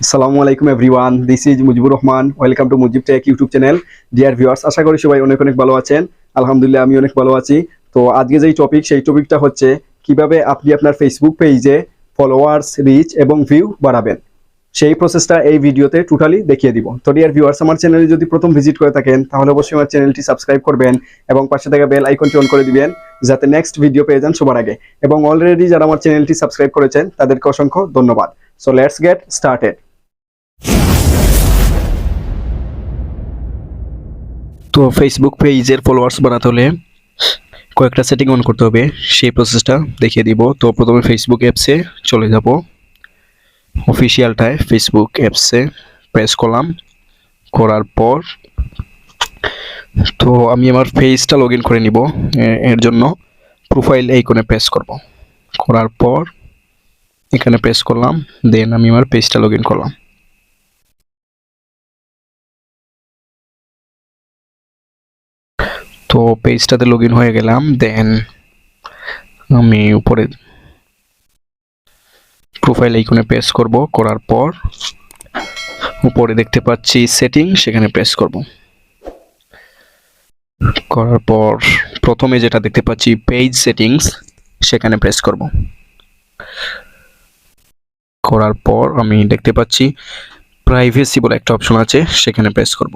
আসসালামু আলাইকুম everyone, this is Mujibur Rahman. Welcome to Mujib tech YouTube channel. Dear viewers, আশা করি সবাই অনেক অনেক ভালো আছেন। আলহামদুলিল্লাহ, আমি অনেক ভালো আছি। তো আজকে যেই টপিক, সেই টপিকটা হচ্ছে কিভাবে আপনি আপনার ফেসবুক পেজে ফলোয়ার্স, রিচ এবং ভিউ বাড়াবেন। সেই প্রসেসটা এই ভিডিওতে টোটালি দেখিয়ে দিব। তো ডিয়ার ভিউয়ার্স, আমার চ্যানেলে যদি প্রথম ভিজিট করে থাকেন তাহলে অবশ্যই আমার চ্যানেলটি সাবস্ক্রাইব করবেন এবং পাশে থাকা বেল আইকনটি অন করে দিবেন, যাতে নেক্সট ভিডিও পেয়ে যান সবার আগে। এবং অলরেডি যারা আমার চ্যানেলটি সাবস্ক্রাইব করেছেন তাদেরকে অসংখ্য ধন্যবাদ। So let's get started. তো ফেসবুক পেজের ফলোয়ার্স বাড়াতে হলে কয়েকটা সেটিং অন করতে হবে, সেই প্রসেসটা দেখিয়ে দিব। তো প্রথমে ফেসবুক অ্যাপসে চলে যাব, অফিসিয়ালটায় ফেসবুক অ্যাপসে প্রেস করলাম। করার পর তো আমি আমার পেজটা লগ ইন করে নিব। এর জন্য প্রোফাইল আইকনে প্রেস করব। করার পর এখানে প্রেস করলাম, দেন আমি আমার পেজটা লগ ইন করলাম। তো পেজটাতে লগ ইন হয়ে গেলাম। দেন আমি উপরে প্রোফাইল আইকনে প্রেস করব। করার পর উপরে দেখতে পাচ্ছি সেটিং, সেখানে প্রেস করব। করার পর প্রথমে যেটা দেখতে পাচ্ছি পেজ সেটিংস, সেখানে প্রেস করব। করার পর আমি দেখতে পাচ্ছি প্রাইভেসি বলে একটা অপশন আছে, সেখানে প্রেস করব।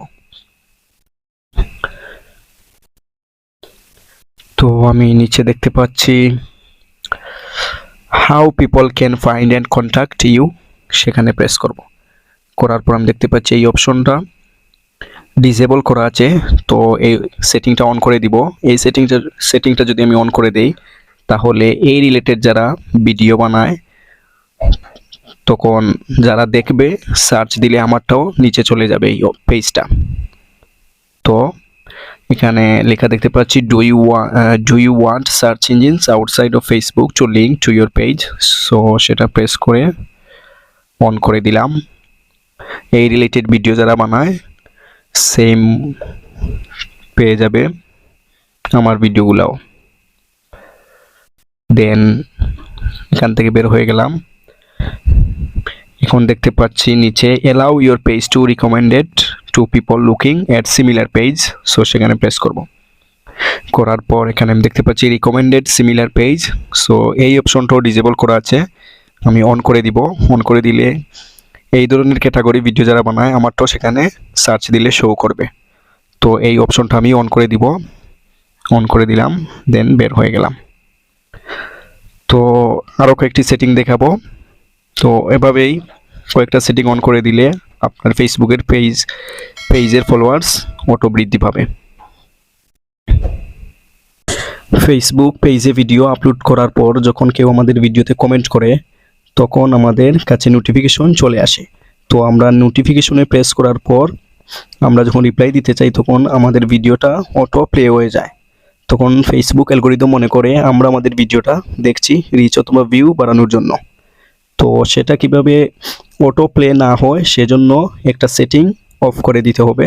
তো আমি নিচে দেখতে পাচ্ছি how people can find and contact you, সেখানে প্রেস করব। করার পর আমি দেখতে পাচ্ছি এই অপশনটা ডিসেবল করা আছে, তো এই সেটিংটা অন করে দিব। এই সেটিংটা যদি আমি অন করে দেই, তাহলে এই রিলেটেড যারা ভিডিও বানায়, তখন যারা দেখবে সার্চ দিলে আমারটাও নিচে চলে যাবে এই পেজটা। তো এখানে লেখা দেখতে পাচ্ছি do you want search engines outside of Facebook to link to your page. So সেটা প্রেস করে অন করে দিলাম। এই রিলেটেড ভিডিও যারা বানায় সেম পেয়ে যাবে আমার ভিডিওগুলোও। দেন এখান থেকে বের হয়ে গেলাম। এখন দেখতে পাচ্ছি নিচে allow your page to recommended to people looking at similar page. So সেখানে প্রেস করব। করার পর এখানে আমি দেখতে পাচ্ছি রিকমেন্ডেড সিমিলার পেজ। সো এই অপশনটাও ডিসেবল করা আছে, আমি অন করে দিব। অন করে দিলে এই ধরনের ক্যাটাগরি ভিডিও যারা বানায় আমারটাও সেখানে সার্চ দিলে শো করবে। তো এই অপশনটা আমি অন করে দিব। অন করে দিলাম, দেন বের হয়ে গেলাম। তো আরও কয়েকটি সেটিং দেখাবো। তো এভাবেই কয়েকটা সেটিং অন করে দিলে আপনার ফেসবুকের পেজের ফলোয়ার্স অটো বৃদ্ধি পাবে। ফেসবুক পেজে ভিডিও আপলোড করার পর যখন কেউ আমাদের ভিডিওতে কমেন্ট করে, তখন আমাদের কাছে নোটিফিকেশন চলে আসে। তো আমরা নোটিফিকেশনে প্রেস করার পর আমরা যখন রিপ্লাই দিতে চাই, তখন আমাদের ভিডিওটা অটো প্লে হয়ে যায়। তখন ফেসবুক অ্যালগরিদম মনে করে আমরা আমাদের ভিডিওটা দেখছি রিচ অথবা ভিউ বাড়ানোর জন্য। তো সেটা কিভাবে অটো প্লে না হয়, সেজন্য একটা সেটিং অফ করে দিতে হবে।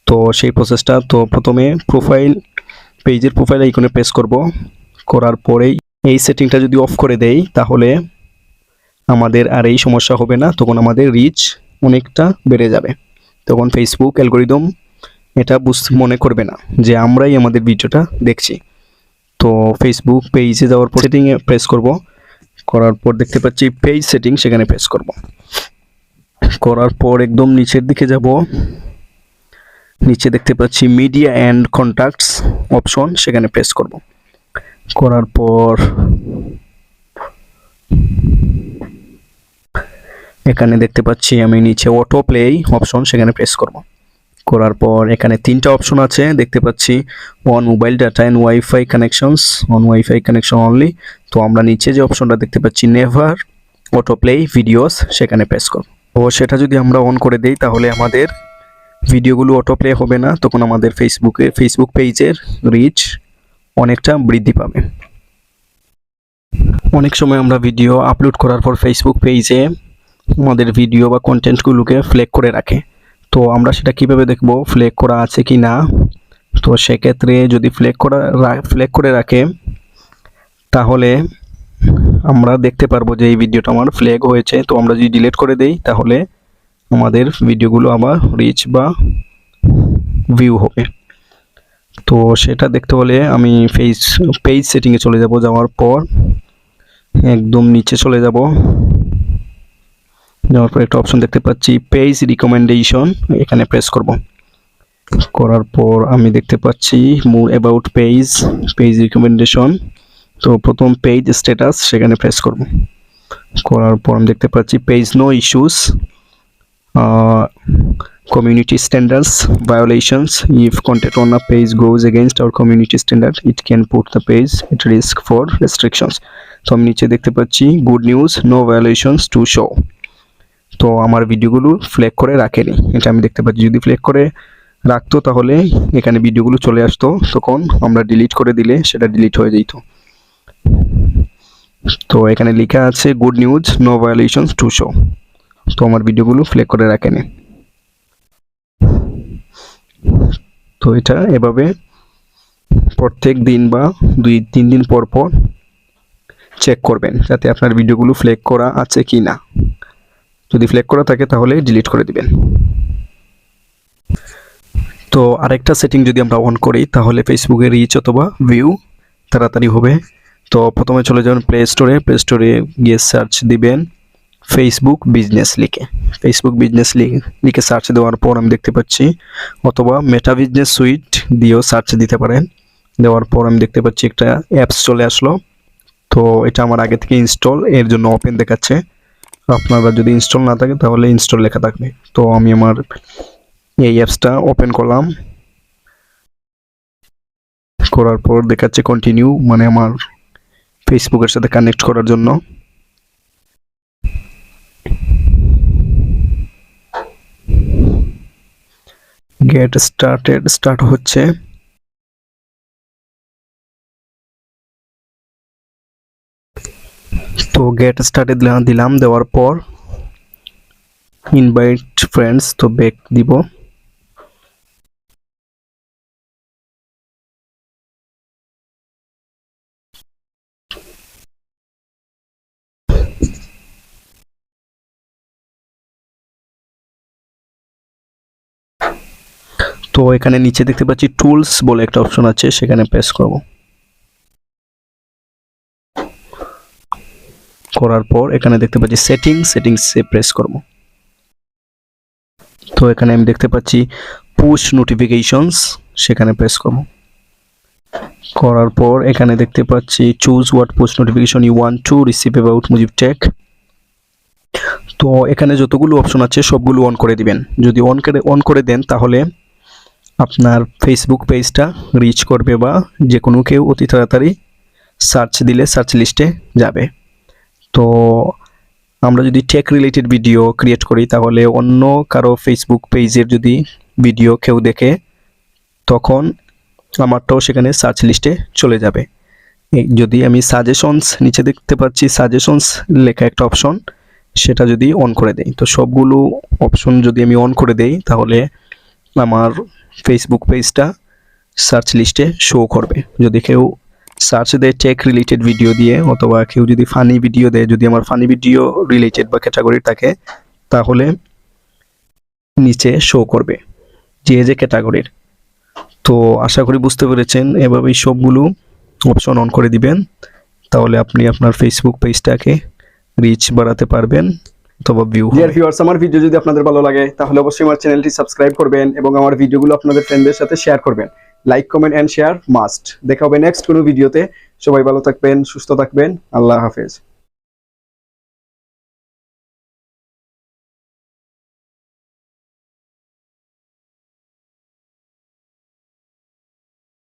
তো সেই প্রসেসটা, তো প্রথমে পেজের প্রোফাইল আইকনে প্রেস করব। করার পরেই এই সেটিংটা যদি অফ করে দেই, তাহলে আমাদের আর এই সমস্যা হবে না। তখন আমাদের রিচ অনেকটা বেড়ে যাবে। তখন ফেসবুক অ্যালগরিদম এটা মনে করবে না যে আমরাই আমাদের ভিডিওটা দেখছি। তো ফেসবুক পেজে যাওয়ার পর সেটিংয়ে প্রেস করব। করার পর দেখতে পাচ্ছি পেজ সেটিং, সেখানে প্রেস করব। করার পর একদম নিচের দিকে যাব, নিচে দেখতে পাচ্ছি মিডিয়া অ্যান্ড কন্ট্যাক্টস অপশন, সেখানে প্রেস করব। করার পর এখানে দেখতে পাচ্ছি আমি নিচে অটো প্লে অপশন, সেখানে প্রেস করব। করার পর এখানে তিনটা অপশন আছে দেখতে পাচ্ছি, on mobile data and wifi connections, on wifi connection only. তো আমরা নিচে যে অপশনটা দেখতে পাচ্ছি নেভার অটো প্লে ভিডিওস, সেখানে প্রেস করব। তো সেটা যদি আমরা অন করে দেই, তাহলে আমাদের ভিডিওগুলো অটো প্লে হবে না। তখন আমাদের ফেসবুক পেজের রিচ অনেকটা বৃদ্ধি পাবে। অনেক সময় আমরা ভিডিও আপলোড করার পর ফেসবুক পেজে আমাদের ভিডিও বা কন্টেন্টগুলোকে ফ্ল্যাগ করে রাখে। তো আমরা সেটা কিভাবে দেখব ফ্ল্যাগ করা আছে কি না। তো সেক্ষেত্রে যদি ফ্ল্যাগ করে রাখে, তাহলে আমরা দেখতে পারবো যে এই ভিডিওটা আমার ফ্ল্যাগ হয়েছে। তো আমরা যদি ডিলিট করে দেই তাহলে আমাদের ভিডিওগুলো আবার রিচ বা ভিউ হবে। তো সেটা দেখতে হলে আমি পেজ সেটিংয়ে চলে যাব। যাওয়ার পর একদম নিচে চলে যাব। যাওয়ার পর একটা অপশন দেখতে পাচ্ছি পেজ রিকমেন্ডেশন, এখানে প্রেস করব। করার পর আমি দেখতে পাচ্ছি মোর অ্যাবাউট পেজ রিকমেন্ডেশন। তো প্রথম পেজ স্ট্যাটাস, সেখানে প্রেস করব। করার পর আমি দেখতে পাচ্ছি page no issues, community standards violations. If content on a page goes against our community standard, it can put the page at risk for restrictions. তো আমি নিচে দেখতে পাচ্ছি good news, no violations to show. তো আমার ভিডিওগুলো flag করে রাখেনি, এটা আমি দেখতে পাচ্ছি। যদি ফ্ল্যাগ করে রাখতো তাহলে এখানে ভিডিওগুলো চলে আসতো, তখন আমরা ডিলিট করে দিলে সেটা ডিলিট হয়ে যেত। তো এখানে লেখা আছে good news, no violations to show. তো আমার ভিডিওগুলো ফ্ল্যাগ করে রাখেনি। তো এটা এভাবে প্রত্যেক দিন বা 2-3 দিন পর পর চেক করবেন যাতে আপনার ভিডিওগুলো ফ্ল্যাগ করা আছে কি না। যদি ফ্ল্যাগ করা থাকে তাহলে ডিলিট করে দিবেন। তো আরেকটা সেটিং যদি আমরা অন করি তাহলে ফেসবুকের রিচ অথবা ভিউ তাড়াতাড়ি হবে। তো প্রথমে চলে যাবেন প্লে স্টোরে গিয়ে সার্চ দিবেন ফেসবুক বিজনেস লিখে সার্চ দেওয়ার পর আমি দেখতে পাচ্ছি, অথবা মেটা বিজনেস সুইট দিয়েও সার্চ দিতে পারেন। দেওয়ার পর আমি দেখতে পাচ্ছি একটা অ্যাপস চলে আসলো। তো এটা আমার আগে থেকে ইনস্টল, এর জন্য ওপেন দেখাচ্ছে। আপনারা যদি ইনস্টল না থাকে তাহলে ইনস্টল লেখা থাকবে। তো আমি আমার এই অ্যাপসটা ওপেন করলাম। করার পর দেখাচ্ছে কন্টিনিউ, মানে আমার ফেসবুকের সাথে কানেক্ট করার জন্য। গেট স্টার্ট হচ্ছে। তো গেট স্টার্টে দিলাম। দেওয়ার পর ইনভাইট ফ্রেন্ডস, তো ব্যাক দিব। তো এখানে নিচে দেখতে পাচ্ছি টুলস বলে একটা অপশন আছে, সেখানে প্রেস করব। করার পর এখানে দেখতে পাচ্ছি সেটিংসে প্রেস করব। তো এখানে আমি দেখতে পাচ্ছি পুশ নোটিফিকেশনস, সেখানে প্রেস করব। করার পর এখানে দেখতে পাচ্ছি choose what push notification you want to receive about Mujib tech. তো এখানে যতগুলো অপশন আছে সবগুলো অন করে দিবেন। যদি অন করে দেন তাহলে আপনার ফেসবুক পেজটা রিচ করবে বা যে কোনো কেউ অতি তাড়াতাড়ি সার্চ দিলে সার্চ লিস্টে যাবে। তো আমরা যদি টেক রিলেটেড ভিডিও ক্রিয়েট করি তাহলে অন্য কারো ফেসবুক পেজের যদি ভিডিও কেউ দেখে তখন আমারটাও সেখানে সার্চ লিস্টে চলে যাবে। যদি আমি সাজেশনস, নিচে দেখতে পাচ্ছি সাজেশনস লেখা একটা অপশন, সেটা যদি অন করে দেই, তো সবগুলো অপশন যদি আমি অন করে দেই তাহলে আমার ফেসবুক পেজটা সার্চ লিস্টে শো করবে। যদি কেউ সার্চ দেয় টেক রিলেটেড ভিডিও দিয়ে, অথবা কেউ যদি ফানি ভিডিও দেয়, যদি আমার ফানি ভিডিও রিলেটেড বা ক্যাটাগরি থাকে তাহলে নিচে শো করবে যে ক্যাটাগরির। তো আশা করি বুঝতে পেরেছেন। এভাবেই সবগুলো অপশন অন করে দিবেন, তাহলে আপনি আপনার ফেসবুক পেজটাকে রিচ বাড়াতে পারবেন অথবা ভিউ। ডিয়ার ভিউয়ার্স, আমার ভিডিও যদি আপনাদের ভালো লাগে তাহলে অবশ্যই আমার চ্যানেলটি সাবস্ক্রাইব করবেন এবং আমার ভিডিওগুলো আপনাদের ফ্রেন্ডদের সাথে শেয়ার করবেন। Like, comment and share must. দেখা হবে নেক্সট কোনো ভিডিওতে। সবাই ভালো থাকবেন, সুস্থ থাকবেন। আল্লাহ হাফেজ।